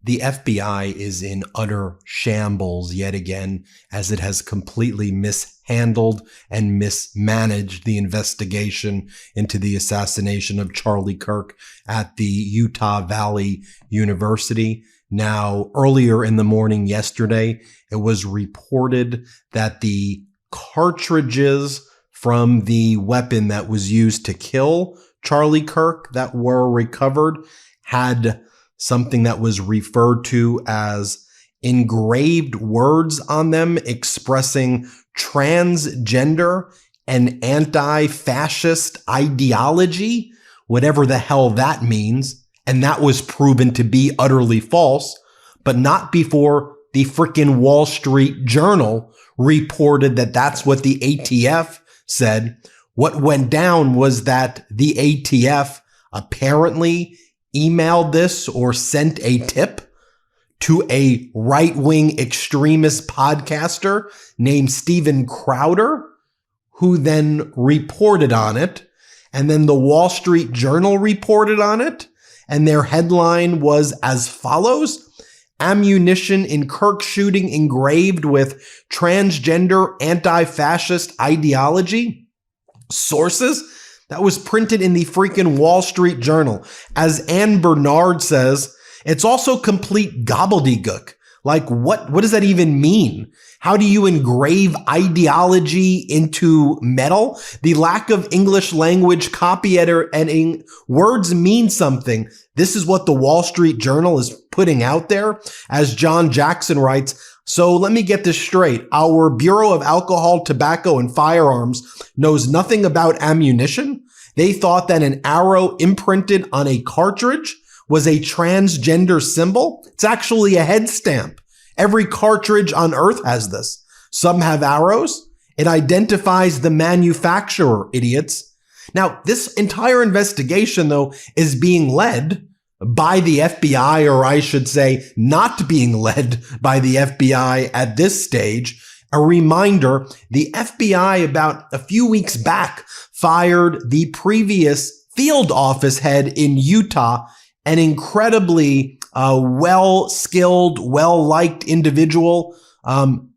The FBI is in utter shambles yet again, as it has completely mishandled and mismanaged the investigation into the assassination of Charlie Kirk at the Utah Valley University. Now, earlier in the morning yesterday, it was reported that the cartridges from the weapon that was used to kill Charlie Kirk that were recovered had something that was referred to as engraved words on them expressing transgender and anti-fascist ideology, whatever the hell that means. And that was proven to be utterly false, but not before the frickin' Wall Street Journal reported that that's what the ATF said. What went down was that the ATF apparently emailed this or sent a tip to a right-wing extremist podcaster named Steven Crowder, who then reported on it. And then the Wall Street Journal reported on it. And their headline was as follows: ammunition in Kirk shooting engraved with transgender anti-fascist ideology. Sources? That was printed in the freaking Wall Street Journal. As Ann Bernard says, it's also complete gobbledygook. Like, what does that even mean? How do you engrave ideology into metal? The lack of English language copy editing, words mean something. This is what the Wall Street Journal is putting out there. As John Jackson writes, so let me get this straight. Our Bureau of Alcohol, Tobacco, and Firearms knows nothing about ammunition. They thought that an arrow imprinted on a cartridge was a transgender symbol. It's actually a head stamp. Every cartridge on Earth has this. Some have arrows. It identifies the manufacturer, idiots. Now, this entire investigation, though, is being led by the FBI, or I should say, not being led by the FBI at this stage. A reminder, the FBI about a few weeks back fired the previous field office head in Utah, an incredibly well-skilled, well-liked individual,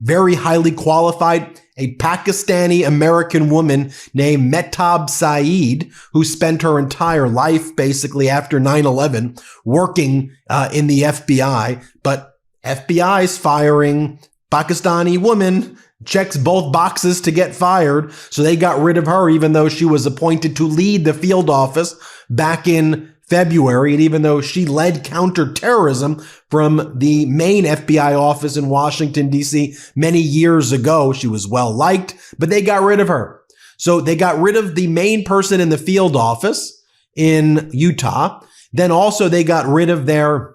very highly qualified, a Pakistani-American woman named Mehtab Saeed, who spent her entire life, basically after 9/11, working in the FBI. But FBI's firing Pakistani woman, checks both boxes to get fired. So they got rid of her, even though she was appointed to lead the field office back in February, and even though she led counterterrorism from the main FBI office in Washington, D.C. many years ago, she was well liked, but they got rid of her. So they got rid of the main person in the field office in Utah. Then also they got rid of their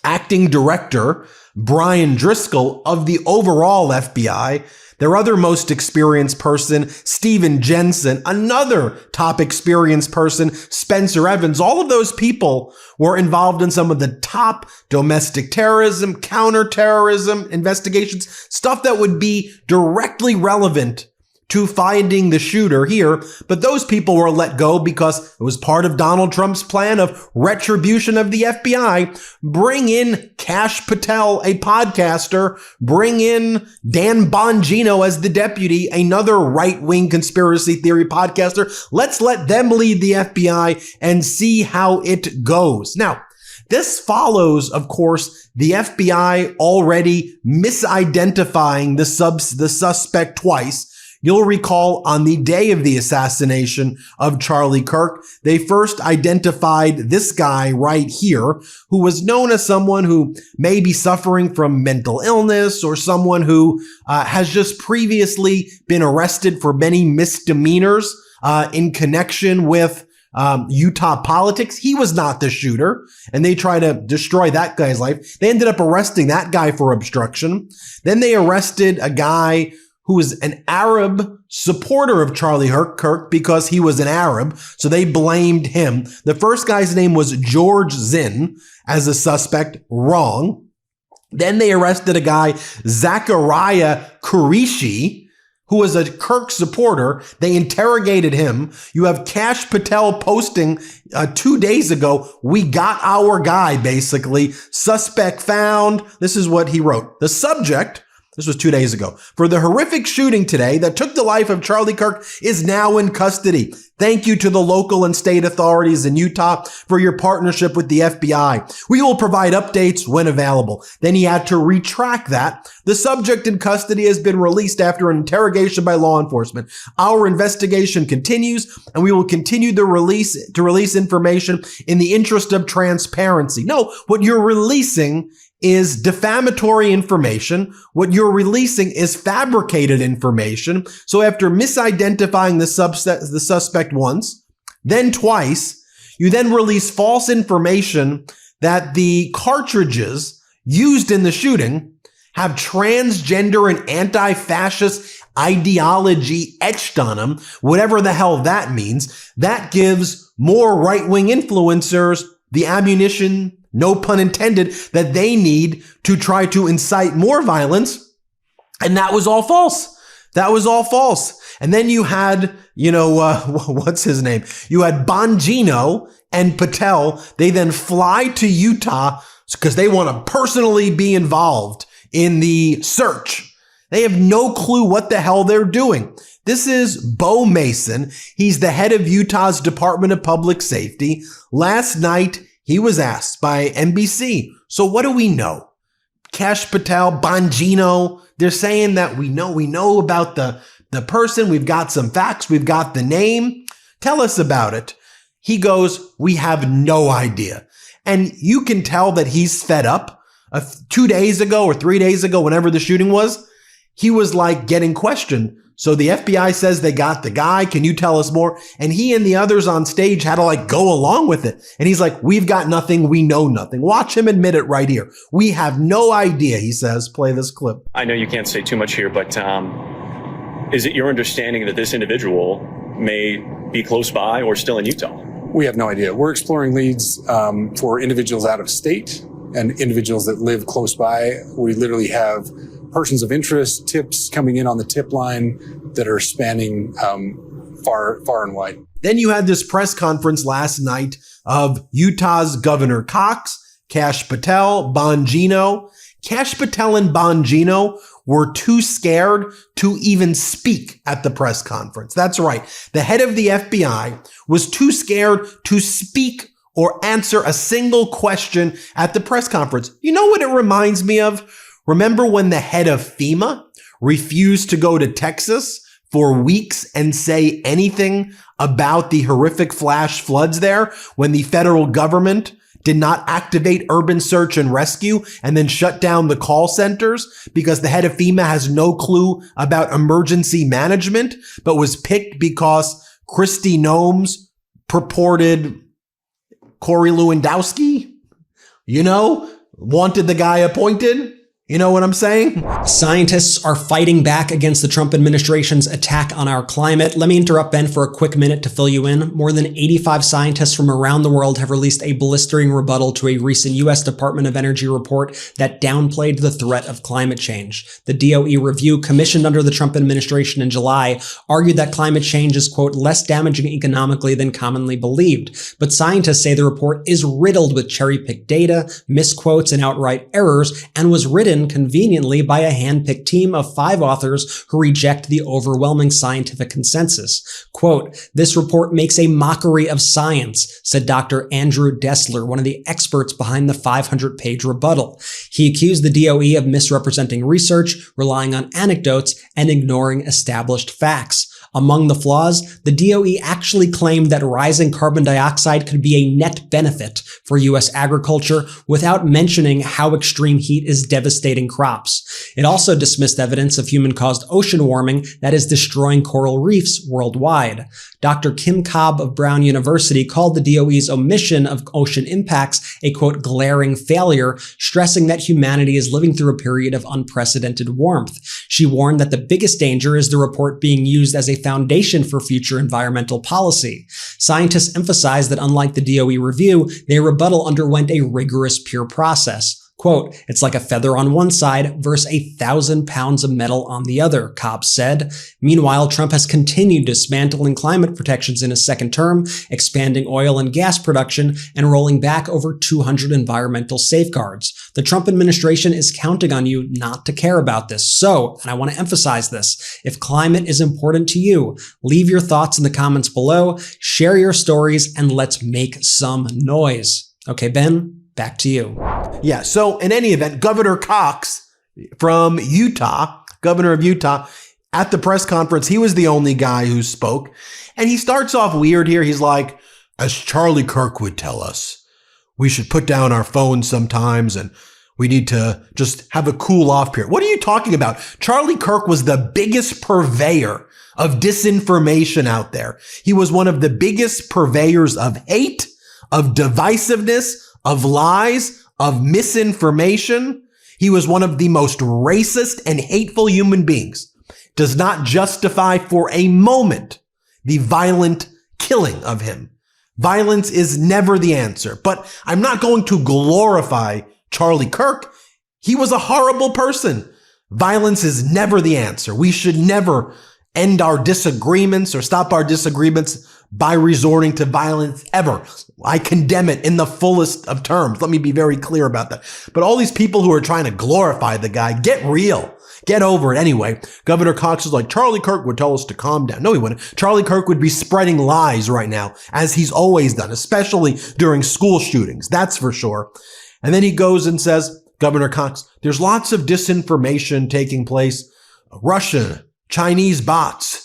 acting director, Brian Driscoll, of the overall FBI. Their other most experienced person, Stephen Jensen, another top experienced person, Spencer Evans. All of those people were involved in some of the top domestic terrorism, counterterrorism investigations, stuff that would be directly relevant to finding the shooter here. But those people were let go because it was part of Donald Trump's plan of retribution of the FBI. Bring in Kash Patel, a podcaster. Bring in Dan Bongino as the deputy, another right-wing conspiracy theory podcaster. Let's let them lead the FBI and see how it goes. Now, this follows, of course, the FBI already misidentifying the suspect twice. You'll recall on the day of the assassination of Charlie Kirk, they first identified this guy right here, who was known as someone who may be suffering from mental illness or someone who has just previously been arrested for many misdemeanors in connection with Utah politics. He was not the shooter, and they try to destroy that guy's life. They ended up arresting that guy for obstruction. Then they arrested a guy who was an Arab supporter of Charlie Kirk because he was an Arab. So they blamed him. The first guy's name was George Zinn as a suspect. Wrong. Then they arrested a guy, Zachariah Qureshi, who was a Kirk supporter. They interrogated him. You have Kash Patel posting 2 days ago, "We got our guy," basically. "Suspect found." This is what he wrote. The subject, this was 2 days ago, "for the horrific shooting today that took the life of Charlie Kirk is now in custody. Thank you to the local and state authorities in Utah for your partnership with the FBI. We will provide updates when available." Then he had to retract that. "The subject in custody has been released after an interrogation by law enforcement. Our investigation continues, and we will continue to release information in the interest of transparency." No, what you're releasing is defamatory information. What you're releasing is fabricated information. So after misidentifying the suspect once, then twice, you then release false information that the cartridges used in the shooting have transgender and anti-fascist ideology etched on them, whatever the hell that means. That gives more right-wing influencers the ammunition, no pun intended, that they need to try to incite more violence. And that was all false. That was all false. And then you had, what's his name? You had Bongino and Patel. They then fly to Utah because they want to personally be involved in the search. They have no clue what the hell they're doing. This is Bo Mason. He's the head of Utah's Department of Public Safety. Last night, he was asked by NBC, "So what do we know?" Kash Patel, Bongino, they're saying that we know about the person. We've got some facts. We've got the name. Tell us about it. He goes, "We have no idea." And you can tell that he's fed up. 2 days ago or 3 days ago, whenever the shooting was, he was like getting questioned. "So the FBI says they got the guy. Can you tell us more?" And he and the others on stage had to go along with it. And he's like, "We've got nothing. We know nothing." Watch him admit it right here. "We have no idea," he says. Play this clip. I know you can't say too much here, but is it your understanding that this individual may be close by or still in Utah? We have no idea. We're exploring leads for individuals out of state and individuals that live close by. We literally have persons of interest, tips coming in on the tip line that are spanning far and wide. Then you had this press conference last night of Utah's Governor Cox, Kash Patel, Bongino. Kash Patel and Bongino were too scared to even speak at the press conference. That's right. The head of the FBI was too scared to speak or answer a single question at the press conference. You know what it reminds me of? Remember when the head of FEMA refused to go to Texas for weeks and say anything about the horrific flash floods there when the federal government did not activate urban search and rescue and then shut down the call centers because the head of FEMA has no clue about emergency management, but was picked because Kristi Noem's purported Corey Lewandowski, wanted the guy appointed? You know what I'm saying? Scientists are fighting back against the Trump administration's attack on our climate. Let me interrupt Ben for a quick minute to fill you in. More than 85 scientists from around the world have released a blistering rebuttal to a recent U.S. Department of Energy report that downplayed the threat of climate change. The DOE review, commissioned under the Trump administration in July, argued that climate change is, quote, less damaging economically than commonly believed. But scientists say the report is riddled with cherry-picked data, misquotes, and outright errors, and was written conveniently by a hand-picked team of 5 authors who reject the overwhelming scientific consensus. Quote, "This report makes a mockery of science," said Dr. Andrew Dessler, one of the experts behind the 500-page rebuttal. He accused the DOE of misrepresenting research, relying on anecdotes, and ignoring established facts. Among the flaws, the DOE actually claimed that rising carbon dioxide could be a net benefit for U.S. agriculture without mentioning how extreme heat is devastating crops. It also dismissed evidence of human-caused ocean warming that is destroying coral reefs worldwide. Dr. Kim Cobb of Brown University called the DOE's omission of ocean impacts a, quote, glaring failure, stressing that humanity is living through a period of unprecedented warmth. She warned that the biggest danger is the report being used as a foundation for future environmental policy. Scientists emphasize that unlike the DOE review, their rebuttal underwent a rigorous peer process. Quote, "It's like a feather on one side versus 1,000 pounds of metal on the other," Cobbs said. Meanwhile, Trump has continued dismantling climate protections in his second term, expanding oil and gas production, and rolling back over 200 environmental safeguards. The Trump administration is counting on you not to care about this. So, and I want to emphasize this, if climate is important to you, leave your thoughts in the comments below, share your stories, and let's make some noise. Okay, Ben? Back to you. Yeah, so in any event, Governor Cox from Utah, governor of Utah, at the press conference, he was the only guy who spoke. And he starts off weird here. He's like, as Charlie Kirk would tell us, we should put down our phones sometimes and we need to just have a cool off period. What are you talking about? Charlie Kirk was the biggest purveyor of disinformation out there. He was one of the biggest purveyors of hate, of divisiveness, of lies, of misinformation. He was one of the most racist and hateful human beings. Does not justify for a moment the violent killing of him. Violence is never the answer, but I'm not going to glorify Charlie Kirk. He was a horrible person. Violence is never the answer. We should never end our disagreements or stop our disagreements by resorting to violence ever. I condemn it in the fullest of terms. Let me be very clear about that. But all these people who are trying to glorify the guy, get real. Get over it. Anyway, Governor Cox is like, Charlie Kirk would tell us to calm down. No, he wouldn't. Charlie Kirk would be spreading lies right now, as he's always done, especially during school shootings. That's for sure. And then he goes and says, Governor Cox, there's lots of disinformation taking place. Russian, Chinese bots.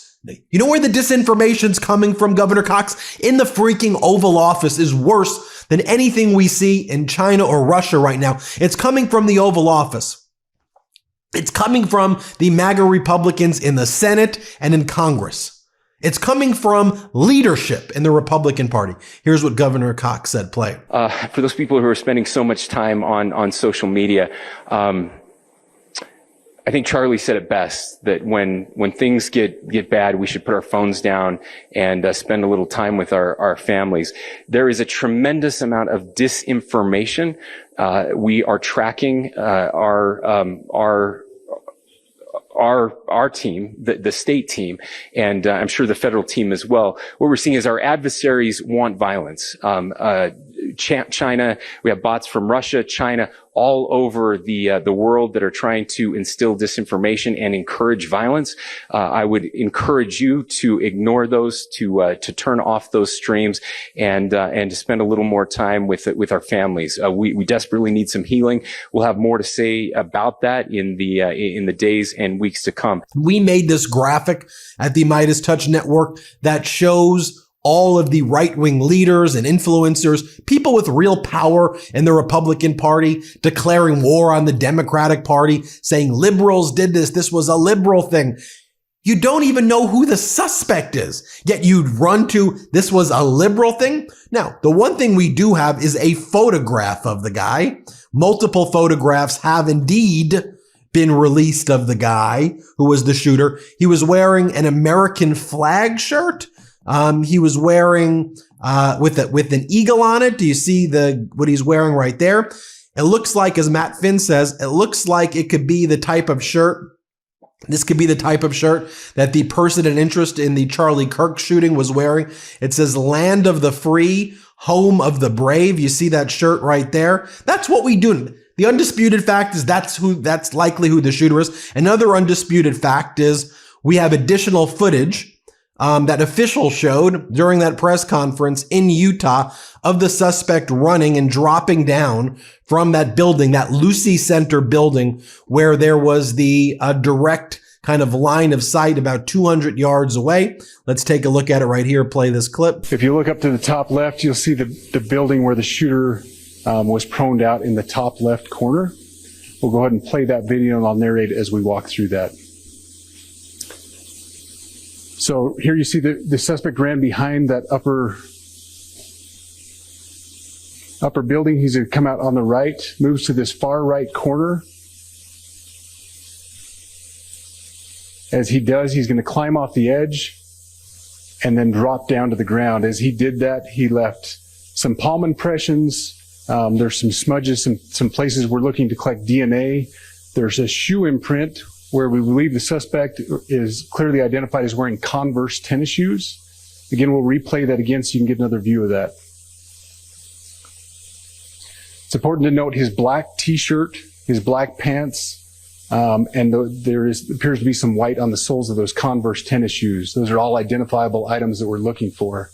You know where the disinformation's coming from, Governor Cox? In the freaking Oval Office is worse than anything we see in China or Russia right now. It's coming from the Oval Office. It's coming from the MAGA Republicans in the Senate and in Congress. It's coming from leadership in the Republican Party. Here's what Governor Cox said, play. For those people who are spending so much time on social media, I think Charlie said it best, that when things get bad, we should put our phones down and spend a little time with our families. There is a tremendous amount of disinformation. We are tracking our team, the state team, and I'm sure the federal team as well. What we're seeing is our adversaries want violence. China, we have bots from Russia, China, all over the world that are trying to instill disinformation and encourage violence. I would encourage you to ignore those, to turn off those streams, and to spend a little more time with our families. We desperately need some healing. We'll have more to say about that in the days and weeks to come. We made this graphic at the MeidasTouch Network that shows all of the right-wing leaders and influencers, people with real power in the Republican Party, declaring war on the Democratic Party, saying liberals did this. This was a liberal thing. You don't even know who the suspect is, yet you'd run to, this was a liberal thing. Now, the one thing we do have is a photograph of the guy. Multiple photographs have indeed been released of the guy who was the shooter. He was wearing an American flag shirt. He was wearing, with an eagle on it. Do you see what he's wearing right there? It looks like, as Matt Finn says, it looks like it could be the type of shirt. This could be the type of shirt that the person in interest in the Charlie Kirk shooting was wearing. It says land of the free, home of the brave. You see that shirt right there? That's what we do. The undisputed fact is that's likely who the shooter is. Another undisputed fact is we have additional footage that officials showed during that press conference in Utah of the suspect running and dropping down from that building, that Lucy Center building, where there was the direct kind of line of sight about 200 yards away. Let's take a look at it right here. Play this clip. If you look up to the top left, you'll see the building where the shooter was proned out in the top left corner. We'll go ahead and play that video, and I'll narrate as we walk through that. So here you see the suspect ran behind that upper building. He's going to come out on the right, moves to this far right corner. As he does, he's going to climb off the edge and then drop down to the ground. As he did that, he left some palm impressions There's some smudges, some places we're looking to collect DNA. There's a shoe imprint where we believe the suspect is clearly identified as wearing Converse tennis shoes. Again, we'll replay that again so you can get another view of that. It's important to note his black t-shirt, his black pants, and there appears to be some white on the soles of those Converse tennis shoes. Those are all identifiable items that we're looking for.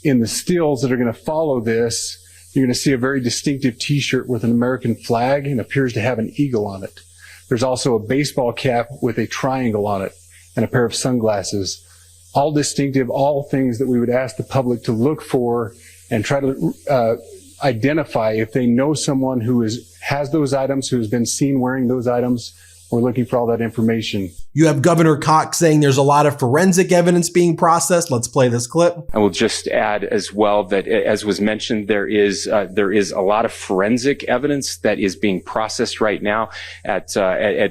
In the stills that are going to follow this, you're going to see a very distinctive t-shirt with an American flag and appears to have an eagle on it. There's also a baseball cap with a triangle on it and a pair of sunglasses. All distinctive, all things that we would ask the public to look for and try to identify if they know someone who has those items, who has been seen wearing those items. We're looking for all that information. You have Governor Cox saying there's a lot of forensic evidence being processed. Let's play this clip. I will just add as well that, as was mentioned, there is a lot of forensic evidence that is being processed right now at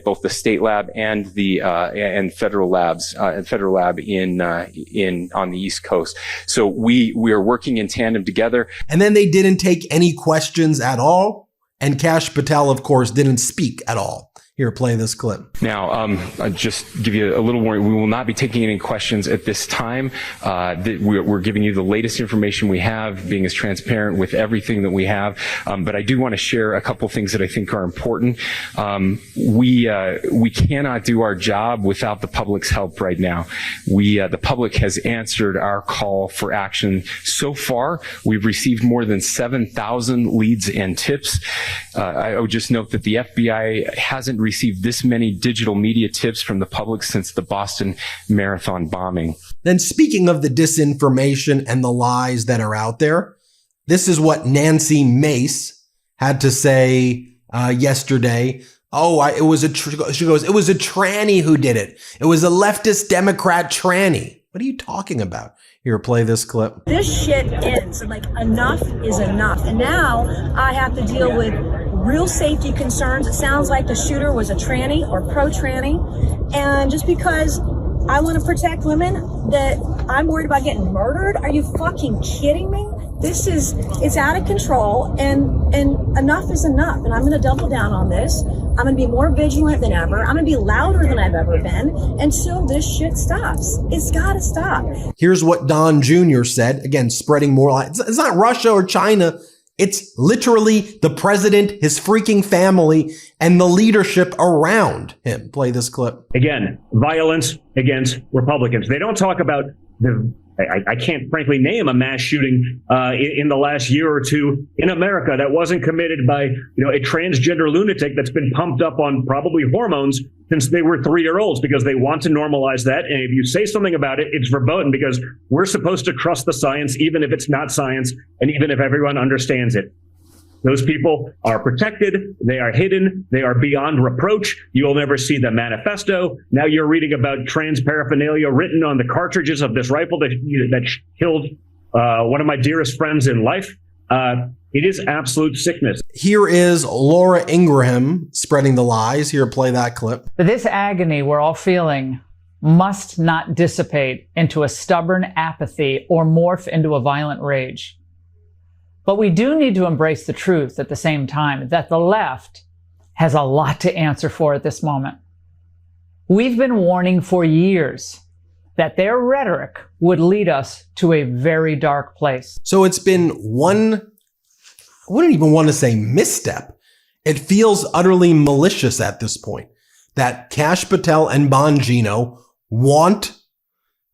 both the state lab and the and federal labs, federal lab in on the East Coast. So we are working in tandem together. And then they didn't take any questions at all, and Kash Patel, of course, didn't speak at all. Here, play this clip. Now, I'll just give you a little warning. We will not be taking any questions at this time. We're giving you the latest information we have, being as transparent with everything that we have. But I do want to share a couple things that I think are important. We cannot do our job without the public's help right now. The public has answered our call for action. So far, we've received more than 7,000 leads and tips. I would just note that the FBI hasn't received this many digital media tips from the public since the Boston Marathon bombing. Then, speaking of the disinformation and the lies that are out there, this is what Nancy Mace had to say yesterday. She goes, it was a tranny who did it. It was a leftist Democrat tranny. What are you talking about? Here, play this clip. This shit ends. Like, enough is enough. And now I have to deal with real safety concerns. It sounds like the shooter was a tranny or pro-tranny. And just because I want to protect women, that I'm worried about getting murdered? Are you fucking kidding me? It's out of control, and enough is enough. And I'm going to double down on this. I'm going to be more vigilant than ever. I'm going to be louder than I've ever been until this shit stops. It's got to stop. Here's what Don Jr. said. Again, spreading more lies. It's not Russia or China. It's literally the president, his freaking family, and the leadership around him. Play this clip. Again, violence against Republicans. They don't talk about I can't frankly name a mass shooting in the last year or two in America that wasn't committed by a transgender lunatic that's been pumped up on probably hormones since they were 3-year-olds, because they want to normalize that. And if you say something about it, it's verboten, because we're supposed to trust the science, even if it's not science, and even if everyone understands it. Those people are protected. They are hidden. They are beyond reproach. You'll never see the manifesto. Now you're reading about trans paraphernalia written on the cartridges of this rifle that killed one of my dearest friends in life. It is absolute sickness. Here is Laura Ingraham spreading the lies. Here, play that clip. But this agony we're all feeling must not dissipate into a stubborn apathy or morph into a violent rage. But we do need to embrace the truth at the same time that the left has a lot to answer for at this moment. We've been warning for years that their rhetoric would lead us to a very dark place. So it's been one, I wouldn't even want to say misstep. It feels utterly malicious at this point that Kash Patel and Bongino want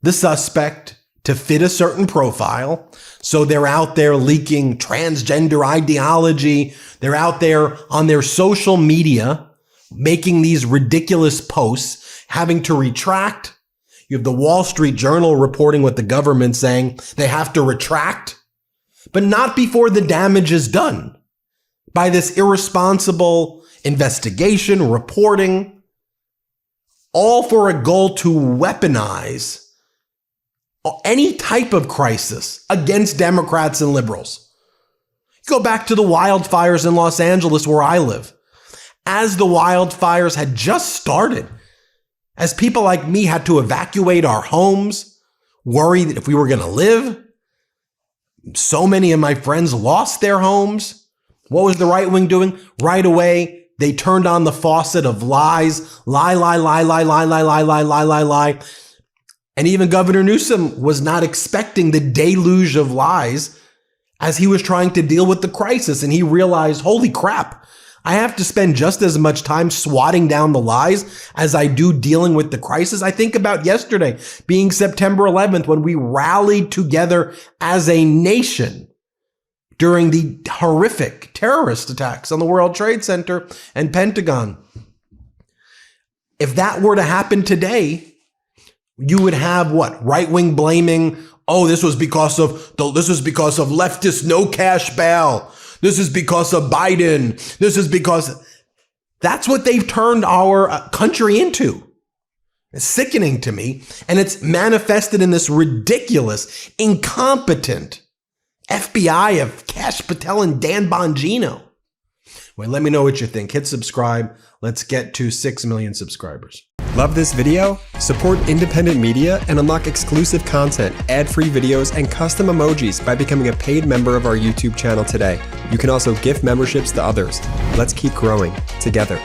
the suspect to fit a certain profile. So they're out there leaking transgender ideology. They're out there on their social media making these ridiculous posts, having to retract. You have the Wall Street Journal reporting what the government saying they have to retract, but not before the damage is done by this irresponsible investigation, reporting, all for a goal to weaponize any type of crisis against Democrats and liberals. You go back to the wildfires in Los Angeles, where I live. As the wildfires had just started, as people like me had to evacuate our homes, worried that if we were going to live, so many of my friends lost their homes, What was the right wing doing? Right away, they turned on the faucet of lies. Lie. And even Governor Newsom was not expecting the deluge of lies as he was trying to deal with the crisis. And he realized, holy crap, I have to spend just as much time swatting down the lies as I do dealing with the crisis. I think about yesterday being September 11th when we rallied together as a nation during the horrific terrorist attacks on the World Trade Center and Pentagon. If that were to happen today, you would have what? Right-wing blaming. Oh, this was because of leftist no cash bail. This is because of Biden. This is because that's what they've turned our country into. It's sickening to me. And it's manifested in this ridiculous, incompetent FBI of Kash, Patel, and Dan Bongino. Wait, let me know what you think. Hit subscribe. Let's get to 6 million subscribers. Love this video? Support independent media and unlock exclusive content, ad-free videos, and custom emojis by becoming a paid member of our YouTube channel today. You can also gift memberships to others. Let's keep growing together.